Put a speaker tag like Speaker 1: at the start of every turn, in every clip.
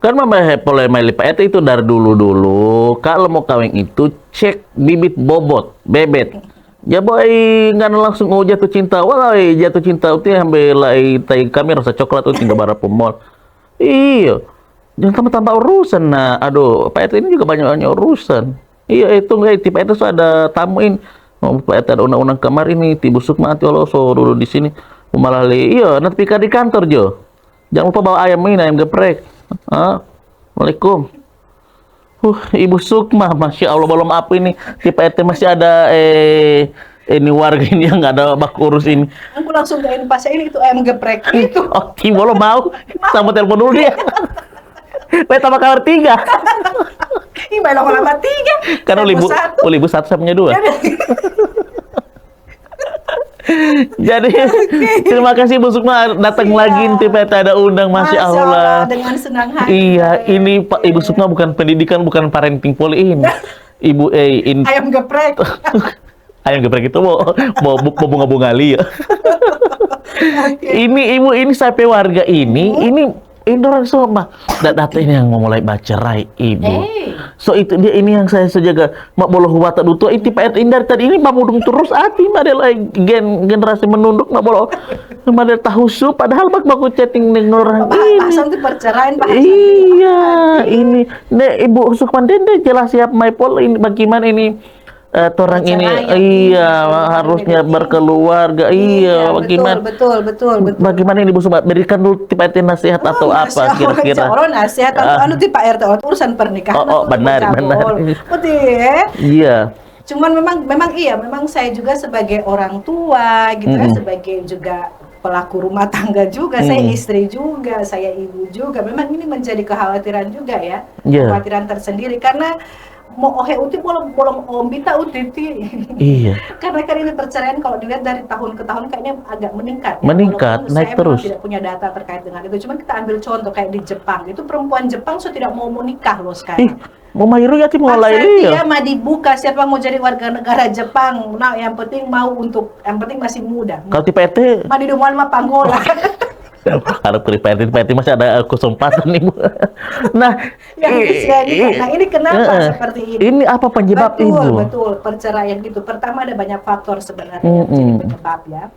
Speaker 1: Kan mama boleh milih Pak RT itu dari dulu kalau mau kawin itu cek bibit bebet. Ya boy, nggak langsung mau jatuh cinta. Wah, jatuh cinta itu ambil tai kami rasa coklat itu tinggal barang pemol. Iya, jangan tambah-tambah urusan. Nah, aduh, Pak RT ini juga banyak urusan. Iya, itu nggak tipe itu ada tamuin. Oh, Pak RT ada undang-undang kamar ini, tibu sukma hati Allah so dulu di sini. Malah iya, nanti pikir di kantor Jo. Jangan lupa bawa ayam ini, ayam geprek. Waalaikumsalam. Ibu Sukma, Masya Allah, belum apa ini di PT masih ada ini warga ini yang nggak ada bak urus ini.
Speaker 2: Aku langsung gain pas ini itu ayam geprek itu.
Speaker 1: Oh, Ibu lo mau? Sama telepon dulu dia. Beta tambah kamar 3.
Speaker 2: Ini malah lama 3.
Speaker 1: Karena ibu satu saya punya 2. Jadi terima kasih Bu Sukma datang lagi di PT ada undang, Masya Allah.
Speaker 2: Dengan senang hati.
Speaker 1: Iya, ini Pak Ibu Sukma bukan pendidikan, bukan parenting poli ini. Ibu
Speaker 2: Ayam geprek.
Speaker 1: Ayam geprek itu mau bunga-bunga li ya. Ini ibu ini sampai warga ini orang semua data ini yang mau mulai bacerai ibu. So itu dia ini yang saya sejaga mak boloh watak duto itu Pak Indar tadi ini mamudung terus hati adalah generasi menunduk mak boloh madel tahu sup padahal mak baku chatting dengan orang ini.
Speaker 2: Pasang itu perceraian Pak.
Speaker 1: Iya, ini Ibu Sukman Dende jelas siap Maipol ini bagaimana ini orang ini harusnya berkeluarga. Iya, bagaimana
Speaker 2: betul.
Speaker 1: Bagaimana ini Bu Sukma berikan dulu tipe nasihat atau apa kira-kira?
Speaker 2: Orang nasihat atau Pak RT urusan pernikahan.
Speaker 1: Benar. Iya.
Speaker 2: Cuman memang saya juga sebagai orang tua gitu kan, sebagai juga pelaku rumah tangga juga, saya istri juga, saya ibu juga. Memang ini menjadi kekhawatiran juga ya, kekhawatiran tersendiri karena mau uti bolong ombita utiti. Iya. Karena kan ini perceraian kalau dilihat dari tahun ke tahun kayaknya agak meningkat.
Speaker 1: Naik terus.
Speaker 2: Saya tidak punya data terkait dengan itu. Cuman kita ambil contoh kayak di Jepang. Itu perempuan Jepang tidak mau menikah loh sekarang.
Speaker 1: Mau mahiru ya mulai
Speaker 2: dia mah dibuka siapa mau jadi warga negara Jepang. Nah, yang penting masih muda.
Speaker 1: Kalau tipe RT
Speaker 2: mah di rumah mah panggola.
Speaker 1: Harap PT masih ada kesempatan nih Bu. Nah,
Speaker 2: ini kenapa seperti ini?
Speaker 1: Ini apa penyebab Ibu?
Speaker 2: Betul, perceraian gitu. Pertama ada banyak faktor sebenarnya yang jadi penyebab ya.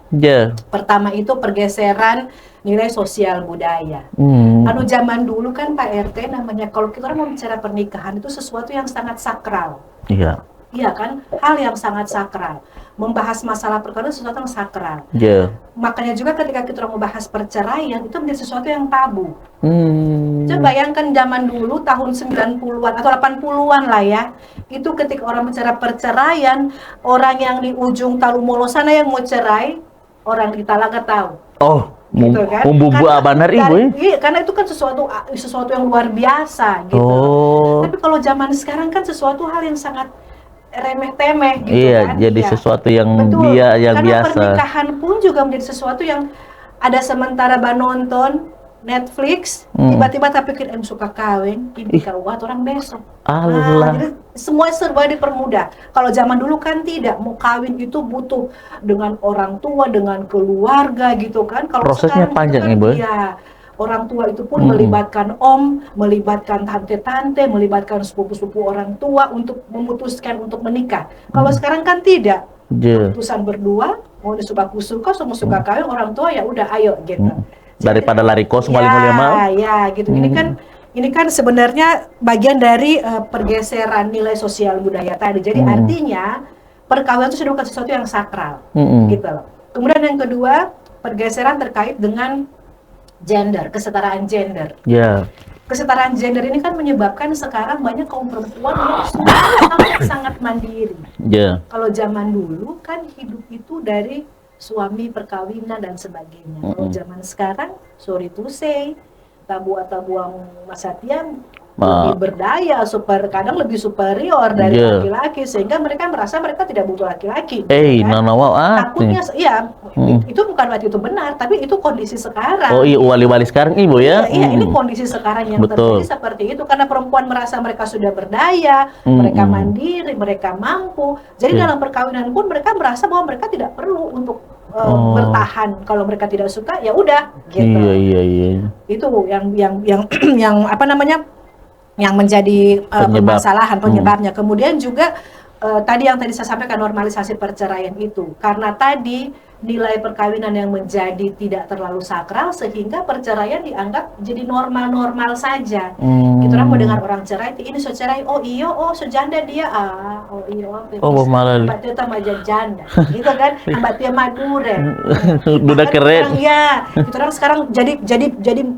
Speaker 2: Pertama itu pergeseran nilai sosial budaya. Zaman dulu kan Pak RT namanya kalau kita mau bicara pernikahan itu sesuatu yang sangat sakral.
Speaker 1: Iya.
Speaker 2: Iya kan, hal yang sangat sakral. Membahas masalah perkawinan sesuatu yang sakral. Makanya juga ketika kita membahas perceraian itu menjadi sesuatu yang tabu. Coba bayangkan zaman dulu tahun 90-an atau 80-an lah ya. Itu ketika orang bicara perceraian, orang yang di ujung Talumolo sana yang mau cerai, orang di Talaga tahu. Gitu kan?
Speaker 1: Benar Ibu ya?
Speaker 2: Iya, karena itu kan sesuatu yang luar biasa gitu. Tapi kalau zaman sekarang kan sesuatu hal yang sangat remeh-temeh gitu kan.
Speaker 1: Jadi sesuatu yang yang biasa.
Speaker 2: Karena pernikahan pun juga menjadi sesuatu yang ada sementara nonton Netflix, tiba-tiba tapi pikir suka kawin, ini kawat orang besok. Jadi semua serba dipermudah. Kalau zaman dulu kan tidak, mau kawin itu butuh dengan orang tua, dengan keluarga gitu kan. Kalau
Speaker 1: prosesnya panjang Ibu.
Speaker 2: Iya. Orang tua itu pun melibatkan melibatkan tante-tante, melibatkan sepupu-sepupu orang tua untuk memutuskan untuk menikah. Kalau sekarang kan tidak. Keputusan berdua, mau suka, semua suka kawin, orang tua ya udah ayo gitu.
Speaker 1: Daripada lari kos mulia mau.
Speaker 2: Ya, gitu. Ini kan sebenarnya bagian dari pergeseran nilai sosial budaya tadi. Jadi artinya perkawinan itu sudah bukan sesuatu yang sakral, gitu loh. Kemudian yang kedua, pergeseran terkait dengan gender, kesetaraan gender. Kesetaraan gender ini kan menyebabkan sekarang banyak kaum perempuan yang sangat mandiri. Kalau zaman dulu kan hidup itu dari suami, perkawinan dan sebagainya. Kalau zaman sekarang, sorry to say, tabuang Mas Satya lebih berdaya, kadang lebih superior dari laki-laki, sehingga mereka merasa mereka tidak butuh laki-laki. Takutnya, itu bukan berarti itu benar, tapi itu kondisi sekarang.
Speaker 1: Wali-wali sekarang Ibu ya?
Speaker 2: Iya, ini kondisi sekarang yang terjadi seperti itu, karena perempuan merasa mereka sudah berdaya, mereka mandiri, mereka mampu. Jadi dalam perkawinan pun mereka merasa bahwa mereka tidak perlu untuk bertahan. Kalau mereka tidak suka, ya udah gitu.
Speaker 1: Iya.
Speaker 2: Itu yang apa namanya, yang menjadi permasalahan penyebabnya. Kemudian juga tadi yang saya sampaikan, normalisasi perceraian itu, karena tadi nilai perkawinan yang menjadi tidak terlalu sakral sehingga perceraian dianggap jadi normal-normal saja. Kita orang mau dengar orang cerai, ini so cerai, oh iyo, oh so janda dia, oh iyo,
Speaker 1: malah
Speaker 2: mbak tia tambah janda, gitu kan, mbak tia maduren,
Speaker 1: udah keren.
Speaker 2: Ya, kita orang sekarang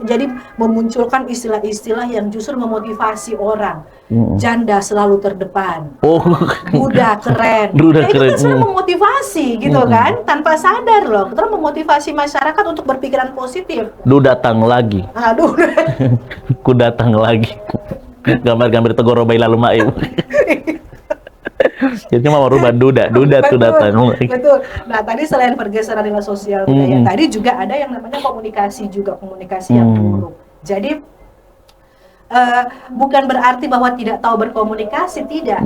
Speaker 2: jadi memunculkan istilah-istilah yang justru memotivasi orang. Janda selalu terdepan, duda keren,
Speaker 1: Duda
Speaker 2: itu
Speaker 1: keren.
Speaker 2: kan sebenarnya memotivasi gitu kan, tanpa sadar loh, kita memotivasi masyarakat untuk berpikiran positif.
Speaker 1: Du datang lagi.
Speaker 2: Aduh.
Speaker 1: Ku datang lagi. Gambar-gambar tegoro bayi lalu maim. Jadi cuma merubah duda tuh datang lagi.
Speaker 2: Betul. Nah tadi selain pergeseran nilai sosial budaya, tadi juga ada yang namanya komunikasi yang buruk. Jadi bukan berarti bahwa tidak tahu berkomunikasi, tidak.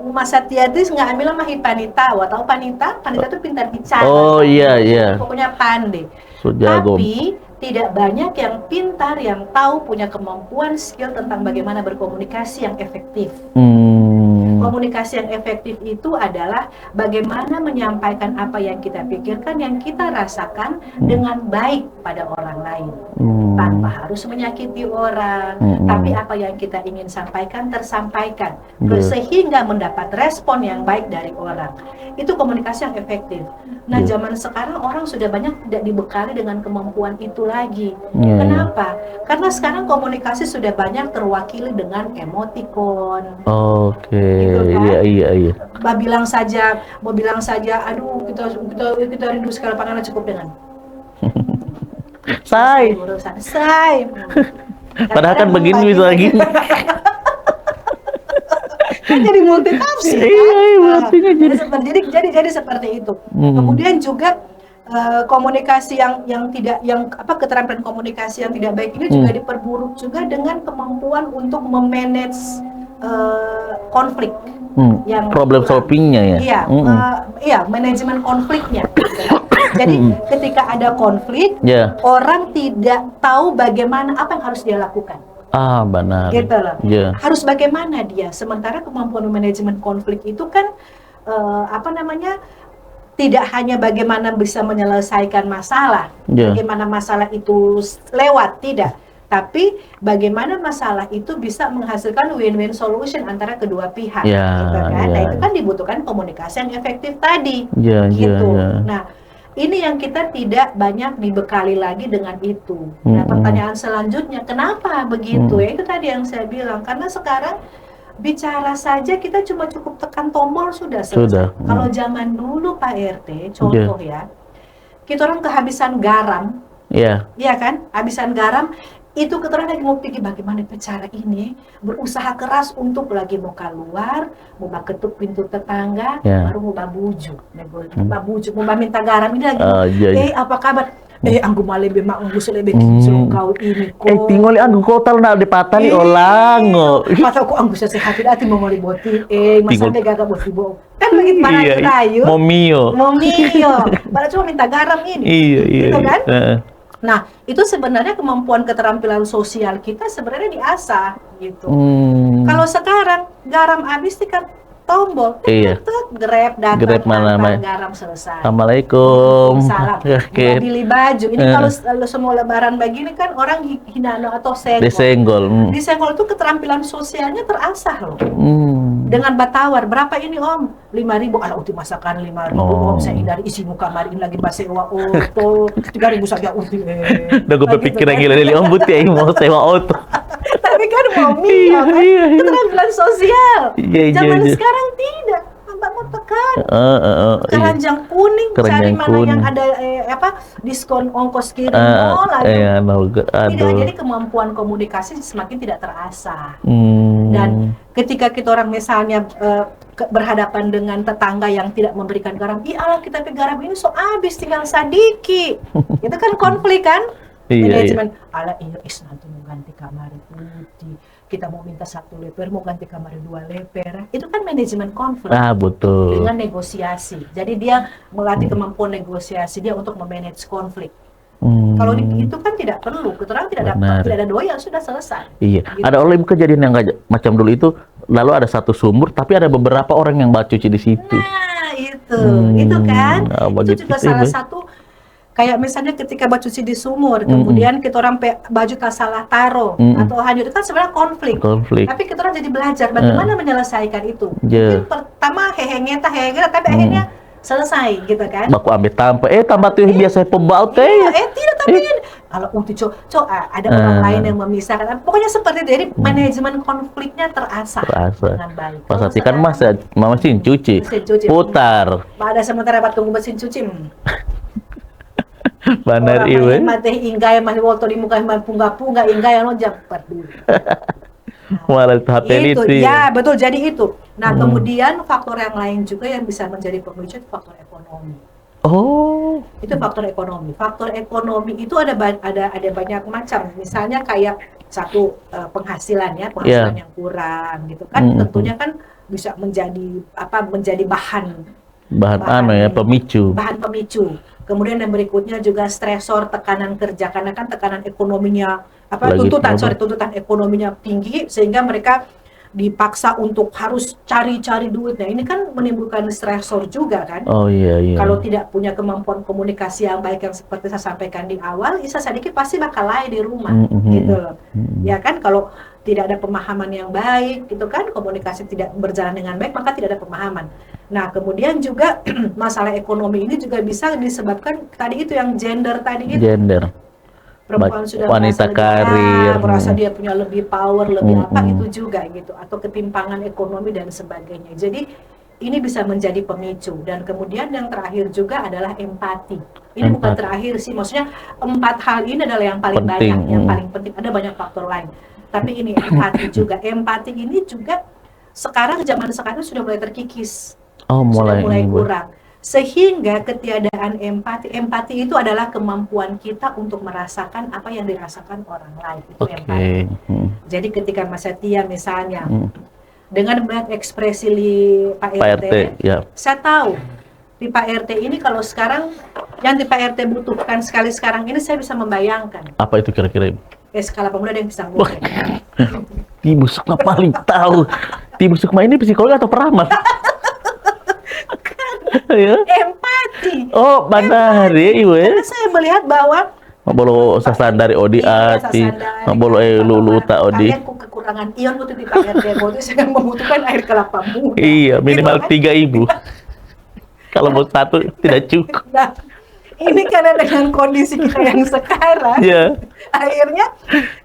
Speaker 2: Masa tiadis nggak ambil sama panita, tahu panita itu pintar bicara.
Speaker 1: Oh iya.
Speaker 2: Pokoknya pandai. Tapi tidak banyak yang pintar, yang tahu, punya kemampuan, skill tentang bagaimana berkomunikasi yang efektif. Komunikasi yang efektif itu adalah bagaimana menyampaikan apa yang kita pikirkan, yang kita rasakan dengan baik pada orang lain, tanpa harus menyakiti orang, tapi apa yang kita ingin sampaikan tersampaikan, sehingga mendapat respon yang baik dari orang. Itu komunikasi yang efektif. Nah, zaman sekarang orang sudah banyak tidak dibekali dengan kemampuan itu lagi. Kenapa? Karena sekarang komunikasi sudah banyak terwakili dengan emoticon.
Speaker 1: Oke.
Speaker 2: Gitu kan?
Speaker 1: Iya.
Speaker 2: Mau bilang saja, aduh kita rindu sekali, panganan cukup dengan. Say.
Speaker 1: Padahal kan begini bisa lagi.
Speaker 2: Kan jadi multitafsir. Jadi seperti itu. Kemudian juga komunikasi keterampilan komunikasi yang tidak baik ini juga diperburuk juga dengan kemampuan untuk memanage konflik, yang
Speaker 1: problem solvingnya ya.
Speaker 2: Iya, manajemen konfliknya. Jadi ketika ada konflik, orang tidak tahu bagaimana, apa yang harus dia lakukan.
Speaker 1: Benar.
Speaker 2: Gitu loh. Harus bagaimana dia. Sementara kemampuan manajemen konflik itu kan tidak hanya bagaimana bisa menyelesaikan masalah, bagaimana masalah itu lewat, tidak. Tapi bagaimana masalah itu bisa menghasilkan win-win solution antara kedua pihak, gitu kan? Nah itu kan dibutuhkan komunikasi yang efektif tadi, gitu. Nah ini yang kita tidak banyak dibekali lagi dengan itu. Nah pertanyaan selanjutnya, kenapa begitu? Ya itu tadi yang saya bilang, karena sekarang bicara saja kita cuma cukup tekan tombol sudah selesai. Kalau zaman dulu Pak RT, contoh ya, kita orang kehabisan garam, iya kan? Habisan garam. Itu keterangan lagi mau pergi bagaimana cara ini, berusaha keras untuk lagi mau keluar, mau ketuk pintu tetangga, baru mau bujuk, mau minta garam ini lagi. Apa kabar? Anggu malebe mak anggu selebe kinclong kau ini kok.
Speaker 1: Tingoli anggu kau tal na dipatali olango.
Speaker 2: Masa aku anggu sehat hati mau mali boti. Masa dia gak boti bo. Kan begitu mana kayu. Momio. Padahal cuma minta garam ini. Iya. Gitu kan? Nah, itu sebenarnya kemampuan keterampilan sosial kita sebenarnya diasah gitu. Kalau sekarang garam habis kan tombol, Grab datang, garam selesai.
Speaker 1: Assalamualaikum.
Speaker 2: Salam. Beli baju. Ini kalau semua lebaran begini kan orang hinano atau senggol. Disenggol itu keterampilan sosialnya terasah loh. Dengan batawar, berapa ini om? 5.000. Ala uti masakan 5.000 om. Saya hindari isi muka mari ini lagi basewa auto. 3.000 saja uti.
Speaker 1: Udah gue berpikiran gila dari om buti mau sewa auto.
Speaker 2: Tapi kan momi, keterampilan sosial. Zaman sekarang tidak. Mbak mau tekan keranjang kuning, cari mana yang ada diskon ongkos kirim tidak. Jadi kemampuan komunikasi semakin tidak terasah. Dan ketika kita orang misalnya berhadapan dengan tetangga yang tidak memberikan garam, iya kita ke garam ini so habis tinggal sadiki. Itu kan konflik kan.
Speaker 1: Iya,
Speaker 2: Manajemen, ala iya nanti mau ganti kamar putih, kita mau minta 1 leper, mau ganti kamar 2 leper. Itu kan manajemen konflik.
Speaker 1: Betul.
Speaker 2: Dengan negosiasi. Jadi dia melatih kemampuan negosiasi dia untuk memanage konflik. Kalau itu kan tidak perlu, keterangan tidak ada doi yang sudah selesai.
Speaker 1: Iya.
Speaker 2: Gitu.
Speaker 1: Ada oleh kejadian yang macam dulu itu, lalu ada satu sumur, tapi ada beberapa orang yang cuci di situ.
Speaker 2: Nah, itu kan. Itu juga salah satu. Kayak misalnya ketika baju cuci di sumur, kemudian kita orang baju tak salah taruh atau hanyut, itu kan sebenarnya konflik. Tapi kita orang jadi belajar bagaimana menyelesaikan itu. Mungkin pertama hehe tapi akhirnya selesai gitu kan.
Speaker 1: Baku ambil tambah tuh biasa pembaut
Speaker 2: tidak tapi kalau ada orang lain yang memisahkan. Pokoknya seperti itu. Jadi manajemen konfliknya terasa dengan baik.
Speaker 1: Pasati kan mesin cuci. Putar.
Speaker 2: Pada sementara tunggu mesin cuci.
Speaker 1: Benar ibu.
Speaker 2: Mati inggai masih waktu di muka punggah inggai yang lonjak peduli.
Speaker 1: Malah itu
Speaker 2: ya betul, jadi itu. Nah kemudian faktor yang lain juga yang bisa menjadi pemicu itu faktor ekonomi. Itu faktor ekonomi. Faktor ekonomi itu ada banyak macam. Misalnya kayak satu penghasilan yang kurang gitu kan. Tentunya kan bisa menjadi bahan
Speaker 1: pemicu.
Speaker 2: Kemudian yang berikutnya juga stresor, tekanan kerja, karena kan tekanan ekonominya tuntutan ekonominya tinggi sehingga mereka dipaksa untuk harus cari duit. Nah, ini kan menimbulkan stresor juga kan.
Speaker 1: Iya.
Speaker 2: Kalau tidak punya kemampuan komunikasi yang baik yang seperti saya sampaikan di awal, Isa sedikit pasti bakal lay di rumah gitu loh. Ya kan, kalau tidak ada pemahaman yang baik gitu kan, komunikasi tidak berjalan dengan baik, maka tidak ada pemahaman. Nah, kemudian juga masalah ekonomi ini juga bisa disebabkan tadi itu yang gender tadi itu. Perempuan sudah
Speaker 1: wanita karir,
Speaker 2: merasa dia punya lebih power, lebih itu juga gitu, atau ketimpangan ekonomi dan sebagainya. Jadi ini bisa menjadi pemicu. Dan kemudian yang terakhir juga adalah empati. Ini bukan terakhir sih, maksudnya 4 hal ini adalah yang paling banyak, yang paling penting. Ada banyak faktor lain, tapi ini empati juga. Empati ini juga zaman sekarang sudah mulai terkikis, sudah mulai kurang. Sehingga ketiadaan empati itu adalah kemampuan kita untuk merasakan apa yang dirasakan orang lain. Itu empati. Jadi ketika Mas Setia misalnya dengan melihat ekspresi Pak RT, saya tahu di Pak RT ini kalau sekarang yang di Pak RT butuhkan sekali sekarang ini, saya bisa membayangkan.
Speaker 1: Apa itu kira-kira?
Speaker 2: Skala pemuda yang bisa ngomong.
Speaker 1: Ibu Sukma paling tahu. Ibu Sukma ini psikolog atau peramal?
Speaker 2: Empati.
Speaker 1: Benar ya ibu.
Speaker 2: Karena saya melihat bahwa
Speaker 1: bolo sasandari odi ati, bolo lulu tak odi.
Speaker 2: Kalian kekurangan ion untuk di Pak RT, itu saya membutuhkan air kelapa muda.
Speaker 1: Iya, minimal 3 ibu. Kalau mau 1 tidak cukup.
Speaker 2: Nah, ini karena dengan kondisi kita yang sekarang, akhirnya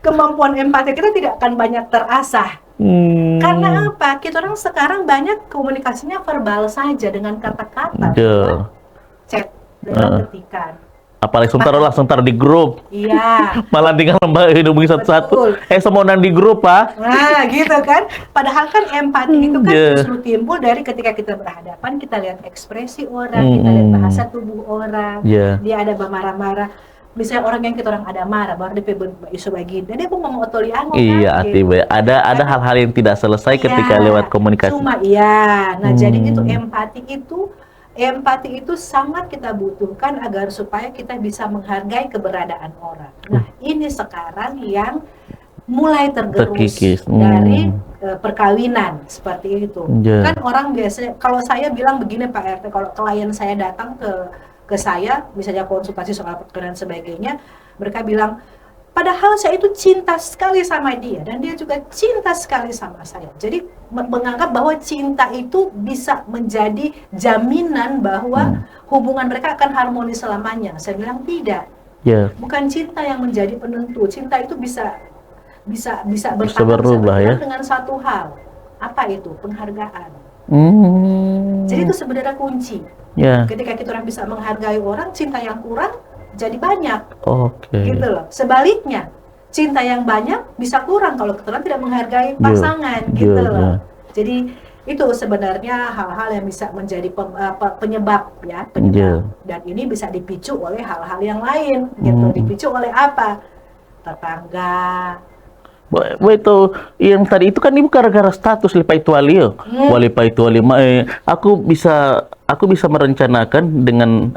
Speaker 2: kemampuan empati kita tidak akan banyak terasah. Karena apa? Kita orang sekarang banyak komunikasinya verbal saja dengan kata-kata, chat, dengan ketikan.
Speaker 1: Apalagi sebentar di grup.
Speaker 2: Iya.
Speaker 1: Malah tinggal hubungi satu-satu. Semua di grup Pak.
Speaker 2: Nah, gitu kan. Padahal kan empati itu kan justru timbul dari ketika kita berhadapan, kita lihat ekspresi orang, kita lihat bahasa tubuh orang. Dia ada marah-marah. Misalnya orang yang kita orang ada marah, baru dia isu bagi, dan dia pun mau otoliango.
Speaker 1: Iya, tiba. Ada hal-hal yang tidak selesai ketika lewat komunikasi.
Speaker 2: Nah jadi itu empati itu sangat kita butuhkan agar supaya kita bisa menghargai keberadaan orang. Nah ini sekarang yang mulai tergerus dari perkawinan seperti itu. Kan orang biasanya, kalau saya bilang begini Pak RT, kalau klien saya datang ke saya, misalnya konsultasi soal perkawinan dan sebagainya, mereka bilang, padahal saya itu cinta sekali sama dia, dan dia juga cinta sekali sama saya. Jadi menganggap bahwa cinta itu bisa menjadi jaminan bahwa hubungan mereka akan harmonis selamanya. Saya bilang tidak. Bukan cinta yang menjadi penentu. Cinta itu bisa berubah dengan satu hal. Apa itu? Penghargaan. Jadi itu sebenarnya kunci. Ketika kita orang bisa menghargai orang, cinta yang kurang jadi banyak. Gitu loh. Sebaliknya, cinta yang banyak bisa kurang kalau kita tidak menghargai pasangan, gitu loh. Jadi Itu sebenarnya hal-hal yang bisa menjadi penyebab ya, penyebab. Dan ini bisa dipicu oleh hal-hal yang lain gitu. Dipicu oleh apa? Tetangga.
Speaker 1: Itu yang tadi itu kan ibu gara-gara status lipa itu alio, walipa itu alima. Aku bisa merencanakan dengan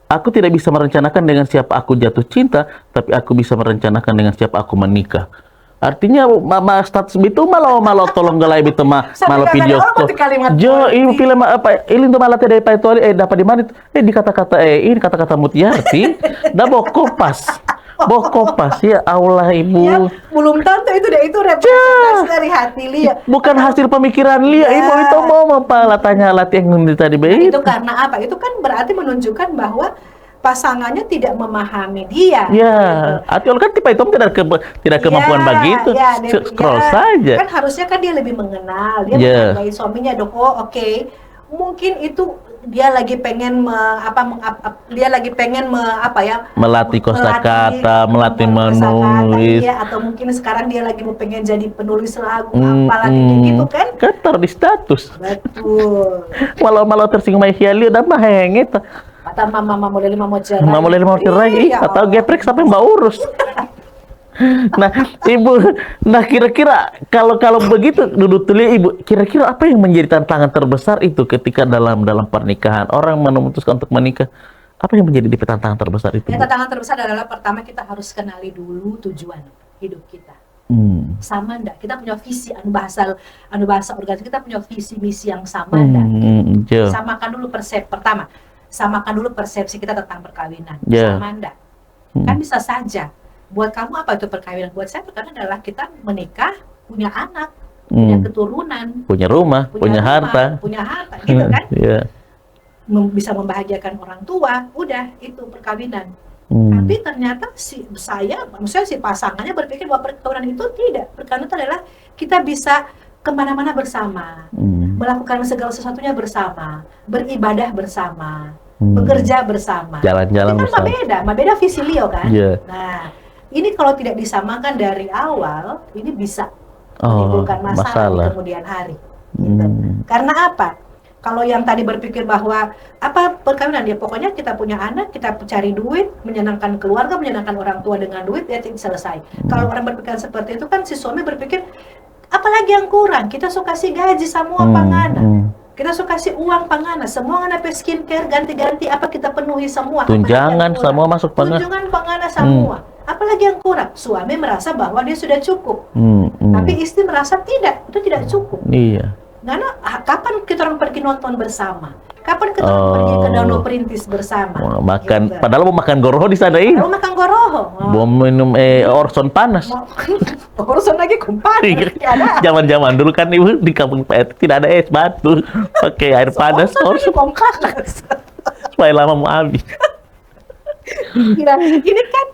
Speaker 1: aku tidak bisa merencanakan dengan siapa aku jatuh cinta, tapi aku bisa merencanakan dengan siapa aku menikah. Artinya mama status itu malah tolong galai itu malah video call. Jo, ini film apa? Ini tuh malah tidak itu dapat di mana? Di kata-kata ini kata-kata Mutiarti, dah bokopas. Bokopas ya Allah ibu.
Speaker 2: Ya, belum tentu itu representasi dari hati Lia.
Speaker 1: Bukan hasil pemikiran Lia, ibu itu mau apa tanya latih yang tadi baik.
Speaker 2: Itu karena apa? Itu kan berarti menunjukkan bahwa pasangannya tidak memahami dia.
Speaker 1: Ya, artinya kan tipe itu tidak kemampuan begitu. Scroll saja.
Speaker 2: Kan harusnya kan dia lebih mengenal, dia menghargai suaminya dong. Oh, oke. Mungkin itu dia lagi pengen melatih kosakata, melatih menulis ya, atau mungkin sekarang dia lagi mau pengen jadi penulis lagu apalagi gitu kan?
Speaker 1: Kan taruh di status.
Speaker 2: Betul.
Speaker 1: Malah tersinggung Mahiali udah mah hengit.
Speaker 2: Kata mama mau cerai.
Speaker 1: Mama mau cerai, atau geprek sampai mbak urus. Nah, ibu, kira-kira kalau begitu duduk dulu ibu, kira-kira apa yang menjadi tantangan terbesar itu ketika dalam pernikahan orang memutuskan untuk menikah? Apa yang menjadi tantangan terbesar itu?
Speaker 2: Ya, tantangan terbesar adalah pertama kita harus kenali dulu tujuan hidup kita. Sama enggak? Kita punya visi anu bahasa organisasi kita punya visi misi yang sama enggak? Samakan dulu samakan dulu persepsi kita tentang perkawinan. Sama enggak? Kan bisa saja. Buat kamu apa itu perkawinan? Buat saya perkawinan adalah kita menikah, punya anak, punya keturunan,
Speaker 1: punya rumah, punya harta,
Speaker 2: gitu kan? Bisa membahagiakan orang tua, udah itu perkawinan. Tapi ternyata si pasangannya berpikir bahwa perkawinan itu tidak. Perkawinan itu adalah kita bisa kemana-mana bersama, melakukan segala sesuatunya bersama, beribadah bersama, bekerja bersama.
Speaker 1: Jalan-jalan
Speaker 2: bersama. Beda visi Leo kan? Nah, ini kalau tidak disamakan dari awal, ini bisa menimbulkan masalah di kemudian hari. Gitu. Karena apa? Kalau yang tadi berpikir bahwa perkawinan, ya pokoknya kita punya anak, kita cari duit, menyenangkan keluarga, menyenangkan orang tua dengan duit, ya selesai. Kalau orang berpikir seperti itu kan si suami berpikir, apalagi yang kurang? Kita suka kasih gaji semua pangana. Kita suka kasih uang pangana, semua ngana skincare ganti-ganti apa kita penuhi semua.
Speaker 1: Tunjangan semua masuk pangana.
Speaker 2: Tunjangan pangana semua. Apalagi yang kurang? Suami merasa bahwa dia sudah cukup. Tapi istri merasa tidak, itu tidak cukup.
Speaker 1: Iya.
Speaker 2: Karena kapan kita orang pergi nonton bersama? Kapan kita orang pergi ke Danau Perintis bersama?
Speaker 1: Makan,
Speaker 2: gitu.
Speaker 1: Padahal mau makan goroho di sana ini.
Speaker 2: Mau makan goroho.
Speaker 1: Mau minum Orson panas.
Speaker 2: Orson lagi kumpan.
Speaker 1: Zaman-zaman dulu kan ibu di kampung tidak ada es batu, pakai air panas.
Speaker 2: Orson panas.
Speaker 1: Supaya lama mau habis.
Speaker 2: Nah, ini kan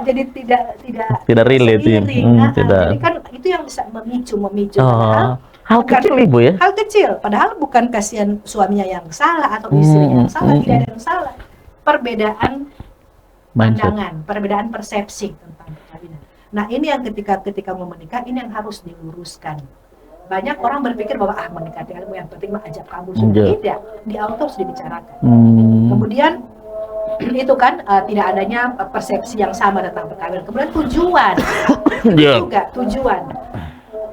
Speaker 2: jadi tidak
Speaker 1: relate ya.
Speaker 2: Jadi kan itu yang bisa memicu.
Speaker 1: Hal kecil ibu ya.
Speaker 2: Hal kecil, padahal bukan kasihan suaminya yang salah atau istrinya yang salah, tidak ada yang salah. Perbedaan pandangan, perbedaan persepsi tentang perkawinan. Nah, ini yang ketika mau menikah, ini yang harus diluruskan. Banyak orang berpikir bahwa menikah dengan yang penting ajak kabul sudah tidak, di awal harus dibicarakan. Kemudian itu kan tidak adanya persepsi yang sama tentang perkawinan. Kemudian tujuan, juga tujuan.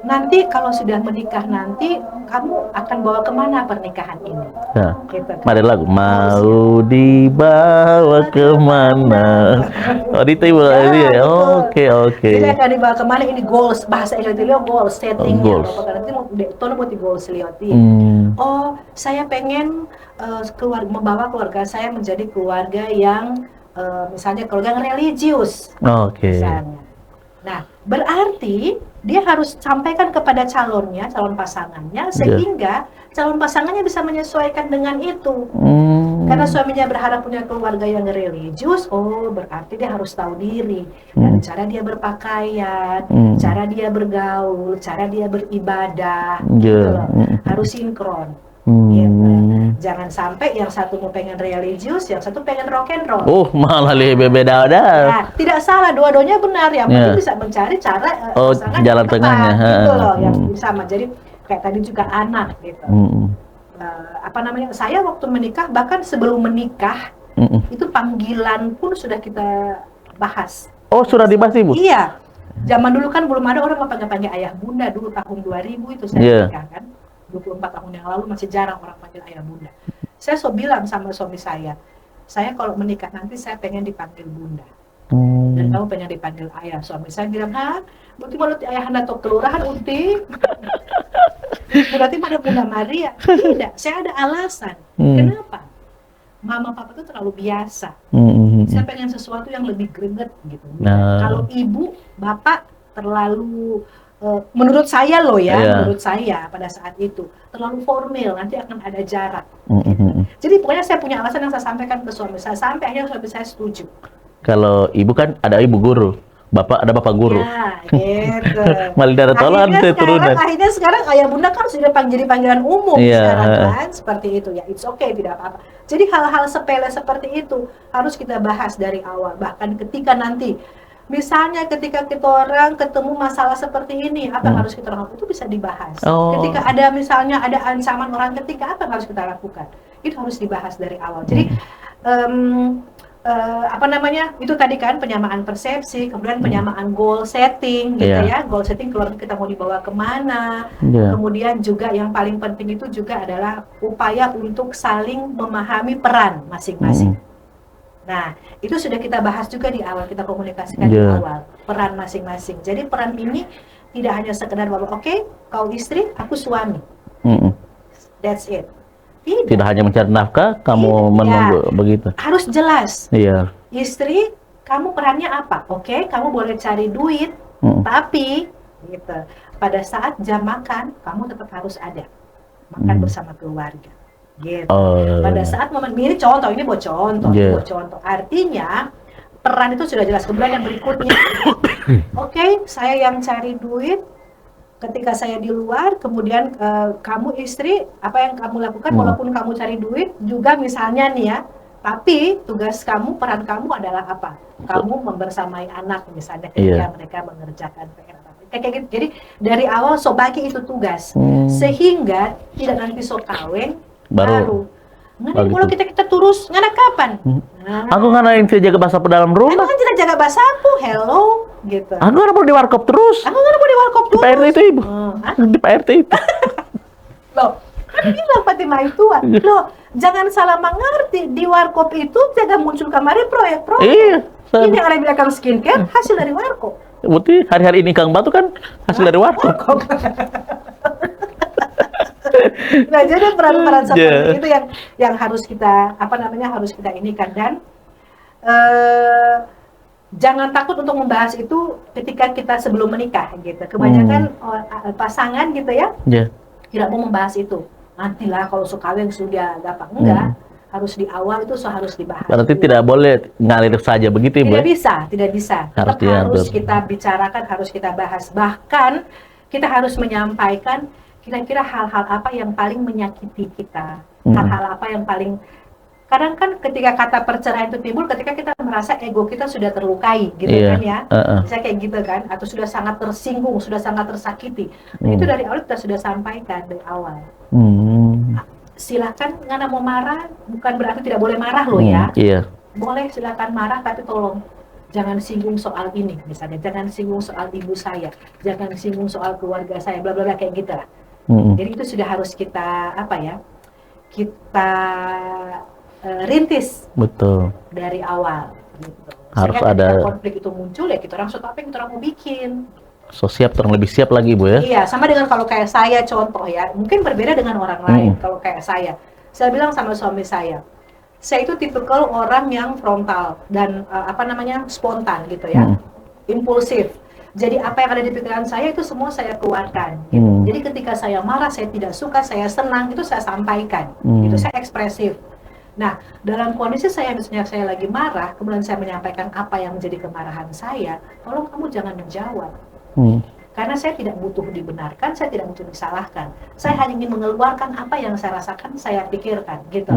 Speaker 2: Nanti kalau sudah menikah nanti kamu akan bawa kemana pernikahan ini?
Speaker 1: Gitu kan? Ada lagu mau dibawa kemana? Itu ibu ya. Oke.
Speaker 2: Jadi akan dibawa kemana? Ini goals, bahasa Inggris goals settingnya. Nanti mau di goals lihat. Oh, saya pengen membawa keluarga saya menjadi keluarga yang misalnya keluarga yang religius. Misalnya. Nah, berarti dia harus sampaikan kepada calon pasangannya sehingga calon pasangannya bisa menyesuaikan dengan itu. Karena suaminya berharap punya keluarga yang religius, berarti dia harus tahu diri. Dan cara dia berpakaian, cara dia bergaul, cara dia beribadah, gitu loh. Harus sinkron. Gitu. Jangan sampai yang satu mau pengen religius, yang satu pengen rock and roll.
Speaker 1: Malah lebih beda.
Speaker 2: Nah, tidak salah, dua-duanya benar. Yang penting bisa mencari cara
Speaker 1: jalan tengahnya.
Speaker 2: Gitu loh, yang sama. Jadi kayak tadi juga anak gitu. Apa namanya, saya waktu menikah, bahkan sebelum menikah itu panggilan pun sudah kita bahas.
Speaker 1: Oh, sudah dibahas, Ibu?
Speaker 2: Iya, zaman dulu kan belum ada orang panggil ayah bunda. Dulu tahun 2000 itu saya menikah kan, 24 tahun yang lalu masih jarang orang panggil ayah bunda. Saya bilang sama suami saya kalau menikah nanti saya pengen dipanggil bunda. Dan kamu pengen dipanggil ayah. Suami saya bilang, berarti malu ayah anda atau kelurahan Unti? Berarti ada Bunda Maria? Tidak, saya ada alasan. Kenapa? Mama papa itu terlalu biasa. Saya pengen sesuatu yang lebih greget gitu. Kalau ibu, bapak terlalu menurut saya loh ya, menurut saya pada saat itu terlalu formal, nanti akan ada jarak. Jadi pokoknya saya punya alasan yang saya sampaikan ke suami saya, sampai akhirnya suami saya setuju.
Speaker 1: Kalau ibu kan ada ibu guru, bapak ada bapak guru.
Speaker 2: Ya, gitu.
Speaker 1: Malidara tolan turunan.
Speaker 2: Akhirnya sekarang ayah bunda kan sudah jadi panggilan umum sekarang kan, seperti itu ya. It's okay, tidak apa-apa. Jadi hal-hal sepele seperti itu harus kita bahas dari awal. Bahkan ketika nanti, misalnya ketika kita orang ketemu masalah seperti ini, apa yang harus kita lakukan, itu bisa dibahas. Ketika ada misalnya ada ancaman orang ketiga, apa yang harus kita lakukan, itu harus dibahas dari awal. Jadi apa namanya, itu tadi kan penyamaan persepsi, kemudian penyamaan goal setting gitu ya, goal setting keluarga kita mau dibawa kemana, kemudian juga yang paling penting itu juga adalah upaya untuk saling memahami peran masing-masing. Nah, itu sudah kita bahas juga di awal, kita komunikasikan di awal, peran masing-masing. Jadi peran ini tidak hanya sekedar bahwa oke, kau istri, aku suami, that's it. Tidak
Speaker 1: hanya mencari nafkah, kamu menunggu begitu.
Speaker 2: Harus jelas.
Speaker 1: Iya.
Speaker 2: Istri, kamu perannya apa? Oke, kamu boleh cari duit, tapi gitu. Pada saat jam makan, kamu tetap harus ada makan bersama keluarga. Gitu. Pada saat momen ini contoh, ini buat contoh. Artinya peran itu sudah jelas. Kemudian yang berikutnya, oke, saya yang cari duit. Ketika saya di luar, kemudian kamu istri, apa yang kamu lakukan, walaupun kamu cari duit, juga misalnya nih ya, tapi tugas kamu, peran kamu adalah apa? Kamu membersamai anak misalnya ketika mereka mengerjakan PR. Kayak gitu. Jadi dari awal bagi itu tugas, sehingga tidak nanti kawin baru. Ngana kalau kita terus, ngana kapan?
Speaker 1: Aku ngana inti jaga bahasa dalam rumah.
Speaker 2: Aku kan tidak jaga bahasa aku, hello, gitu.
Speaker 1: Aku ngana perlu di warkop terus.
Speaker 2: Aku ngana perlu di warkop terus.
Speaker 1: Di PRT itu ibu. Di PRT itu.
Speaker 2: Loh, kan bilang Fatimah itu, loh, jangan salah mengerti. Di warkop itu jaga muncul kemarin proyek-proyek.
Speaker 1: Iya.
Speaker 2: Ini yang ada di belakang skincare hasil dari warkop.
Speaker 1: Berarti hari-hari ini Kang Batu kan hasil dari warkop.
Speaker 2: Nah, jadi peran-peran seperti itu yang harus kita harus kita inikan, dan jangan takut untuk membahas itu ketika kita sebelum menikah gitu. Kebanyakan pasangan gitu ya tidak mau membahas itu. Nantilah kalau kawin sudah gampang, enggak. Harus di awal itu harus dibahas.
Speaker 1: Berarti tidak boleh ngalir saja begitu Ibu?
Speaker 2: Tidak bisa. Harus kita bicarakan, harus kita bahas. Bahkan kita harus menyampaikan kira-kira hal-hal apa yang paling menyakiti kita, hal-hal apa yang paling, kadang kan ketika kata perceraian itu timbul ketika kita merasa ego kita sudah terlukai gitu kan ya, bisa kayak gitu kan, atau sudah sangat tersinggung, sudah sangat tersakiti. Nah, itu dari awal kita sudah sampaikan dari awal. Silakan, ngana mau marah bukan berarti tidak boleh marah loh ya. Boleh, silakan marah, tapi tolong jangan singgung soal ini misalnya, jangan singgung soal ibu saya, jangan singgung soal keluarga saya, bla bla bla kayak gitu lah. Jadi itu sudah harus kita kita rintis dari awal gitu.
Speaker 1: Harus
Speaker 2: ada
Speaker 1: konflik
Speaker 2: itu muncul ya kita orang apa yang kita orang mau bikin.
Speaker 1: Siap, orang lebih siap lagi Bu ya.
Speaker 2: Iya, sama dengan kalau kayak saya contoh ya, mungkin berbeda dengan orang lain. Kalau kayak saya bilang sama suami saya itu tipikal orang yang frontal dan spontan gitu ya, impulsif. Jadi apa yang ada di pikiran saya itu semua saya keluarkan. Gitu. Jadi ketika saya marah, saya tidak suka, saya senang, itu saya sampaikan. Itu saya ekspresif. Nah, dalam kondisi misalnya saya lagi marah, kemudian saya menyampaikan apa yang menjadi kemarahan saya, tolong kamu jangan menjawab. Karena saya tidak butuh dibenarkan, saya tidak butuh disalahkan. Saya hanya ingin mengeluarkan apa yang saya rasakan, saya pikirkan, gitu.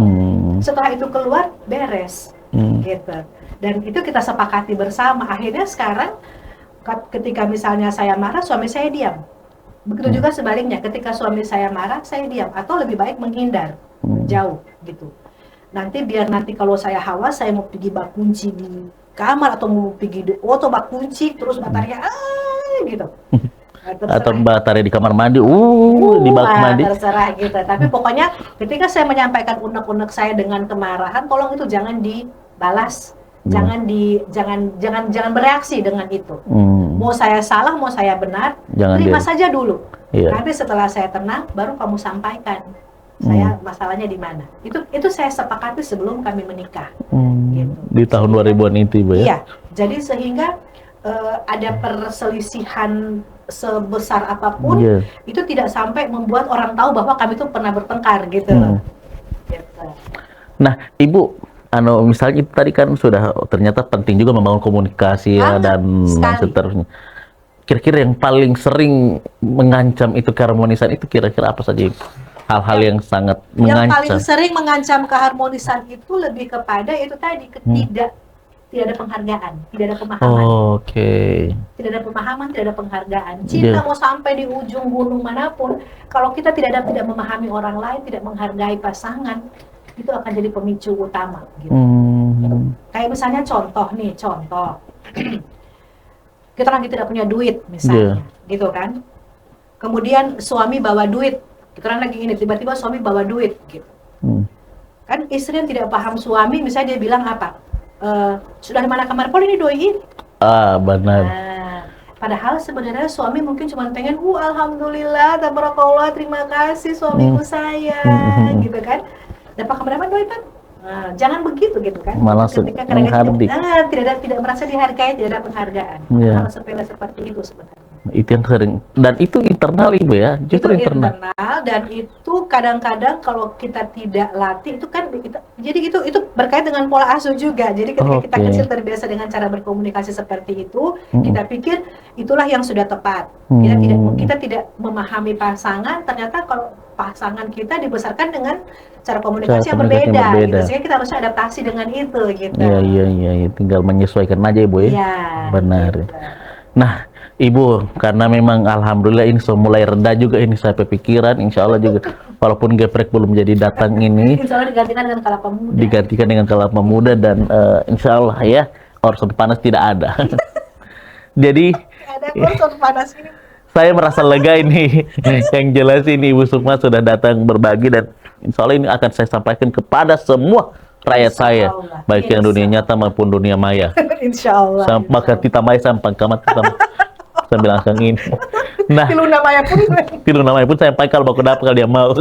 Speaker 2: Setelah itu keluar, beres, gitu. Dan itu kita sepakati bersama. Akhirnya sekarang, ketika misalnya saya marah, suami saya diam. Begitu juga sebaliknya, ketika suami saya marah, saya diam atau lebih baik menghindar, jauh gitu. Nanti biar nanti kalau saya hawas, saya mau pergi bak kunci di kamar atau mau pergi di auto bak kunci, terus baterainya gitu. Nah,
Speaker 1: Atau baterai di kamar mandi, di bak mandi.
Speaker 2: Terserah gitu. Tapi pokoknya ketika saya menyampaikan unek-unek saya dengan kemarahan, tolong itu jangan dibalas, jangan bereaksi dengan itu. Mau saya salah, mau saya benar, terima saja dulu. Nanti setelah saya tenang, baru kamu sampaikan saya masalahnya di mana. Itu saya sepakati sebelum kami menikah. Gitu.
Speaker 1: Di tahun 2000-an itu, Ibu ya?
Speaker 2: Iya. Jadi sehingga ada perselisihan sebesar apapun, itu tidak sampai membuat orang tahu bahwa kami itu pernah bertengkar gitu. Gitu.
Speaker 1: Nah, Ibu, misalnya itu tadi kan sudah ternyata penting juga membangun komunikasi ya, dan seterusnya. Kira-kira yang paling sering mengancam itu keharmonisan itu kira-kira apa saja, Ibu? Hal-hal yang sangat mengancam.
Speaker 2: Yang paling sering mengancam keharmonisan itu lebih kepada itu tadi, tidak ada penghargaan, tidak ada pemahaman. Tidak ada pemahaman, tidak ada penghargaan. Cinta mau sampai di ujung gunung manapun, kalau kita tidak memahami orang lain, tidak menghargai pasangan, itu akan jadi pemicu utama. Gitu. Kayak misalnya contoh. Kita lagi tidak punya duit misalnya, gitu kan. Kemudian suami bawa duit, kita orang lagi ini, tiba-tiba suami bawa duit, gitu. Kan istri yang tidak paham suami, misalnya dia bilang apa? Sudah di mana kamar pol ini doi?
Speaker 1: Benar.
Speaker 2: Padahal sebenarnya suami mungkin cuma pengen, alhamdulillah, tabarakallah, terima kasih suamiku saya, gitu kan. Dapat kamar apa doi, Pak? Jangan begitu gitu kan.
Speaker 1: Malah menghardik.
Speaker 2: Tidak merasa dihargai, tidak ada penghargaan. Hal sepele seperti itu sebenarnya.
Speaker 1: Itu yang sering, dan itu internal, Ibu ya, justru
Speaker 2: itu internal. Dan itu kadang-kadang kalau kita tidak latih itu kan jadi itu berkait dengan pola asuh juga. Jadi ketika kita kecil terbiasa dengan cara berkomunikasi seperti itu, kita pikir itulah yang sudah tepat. Kita tidak memahami pasangan, ternyata kalau pasangan kita dibesarkan dengan cara komunikasi yang berbeda. Gitu. Sehingga kita harus adaptasi dengan itu gitu.
Speaker 1: Iya, tinggal menyesuaikan aja, Ibu ya.
Speaker 2: Iya.
Speaker 1: Benar. Gitu. Nah, Ibu, karena memang alhamdulillah ini sudah mulai reda juga ini saya pikiran, insya Allah juga walaupun geprek belum jadi datang ini,
Speaker 2: insya Allah digantikan dengan kelapa muda.
Speaker 1: Digantikan dengan kelapa muda dan insya Allah ya korson panas tidak ada. Jadi
Speaker 2: ada korson panas ini.
Speaker 1: Saya merasa lega ini. Yang jelas ini Ibu Sukma sudah datang berbagi dan insya Allah ini akan saya sampaikan kepada semua rakyat saya, baik yang dunia nyata maupun dunia maya.
Speaker 2: Insya Allah.
Speaker 1: Sampai ditamai sampai kamat kita sambil langsung ini. Nah, tilu namanya pun saya pakai kalau baku dapat kalau dia mau.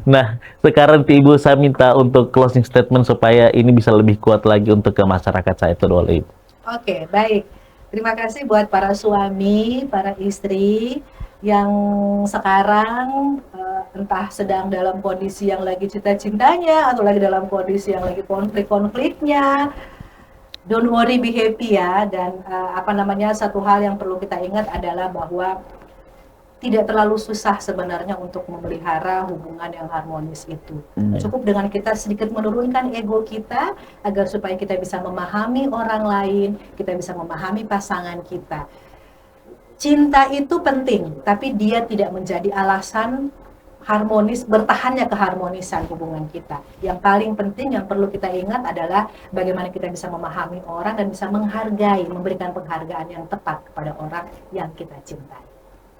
Speaker 1: Nah, sekarang Ibu saya minta untuk closing statement supaya ini bisa lebih kuat lagi untuk ke masyarakat saya itu dulu, Ibu.
Speaker 2: Oke, baik. Terima kasih buat para suami, para istri yang sekarang entah sedang dalam kondisi yang lagi cinta-cintanya atau lagi dalam kondisi yang lagi konflik-konfliknya. Don't worry, be happy ya. Dan satu hal yang perlu kita ingat adalah bahwa tidak terlalu susah sebenarnya untuk memelihara hubungan yang harmonis itu. Cukup dengan kita sedikit menurunkan ego kita agar supaya kita bisa memahami orang lain, kita bisa memahami pasangan kita. Cinta itu penting, tapi dia tidak menjadi alasan harmonis, bertahannya keharmonisan hubungan kita. Yang paling penting yang perlu kita ingat adalah bagaimana kita bisa memahami orang dan bisa menghargai, memberikan penghargaan yang tepat kepada orang yang kita cintai.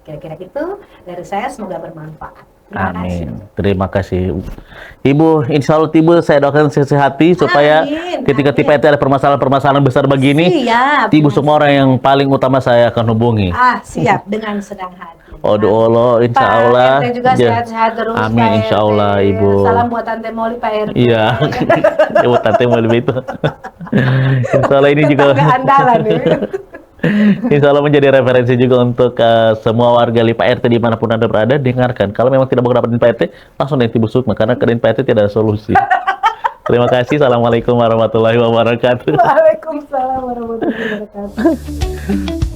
Speaker 2: Kira-kira itu dari saya, semoga bermanfaat.
Speaker 1: Amin. Terima kasih, Ibu. Insya Allah Ibu saya doakan sehat-hati supaya ketika tipe ada permasalahan-permasalahan besar begini, Ibu semua orang yang paling utama saya akan hubungi.
Speaker 2: Siap, dengan senang hati.
Speaker 1: Allah, insya Allah.
Speaker 2: Pak RT juga sehat-sehat terus.
Speaker 1: Amin, insya Allah, Ibu.
Speaker 2: Salam buat Tante Molly, Pak RT.
Speaker 1: Iya, buat Tante Molly itu. Insya Allah ini juga.
Speaker 2: Andalan ya.
Speaker 1: Insya Allah menjadi referensi juga untuk semua warga Lipa RT dimanapun Anda berada. Dengarkan, kalau memang tidak mau dapetin Pak RT, langsung dari Ibu Sukma, karena kerjain Pak RT tidak ada solusi. Terima kasih. Assalamualaikum warahmatullahi wabarakatuh.
Speaker 2: Waalaikumsalam warahmatullahi wabarakatuh.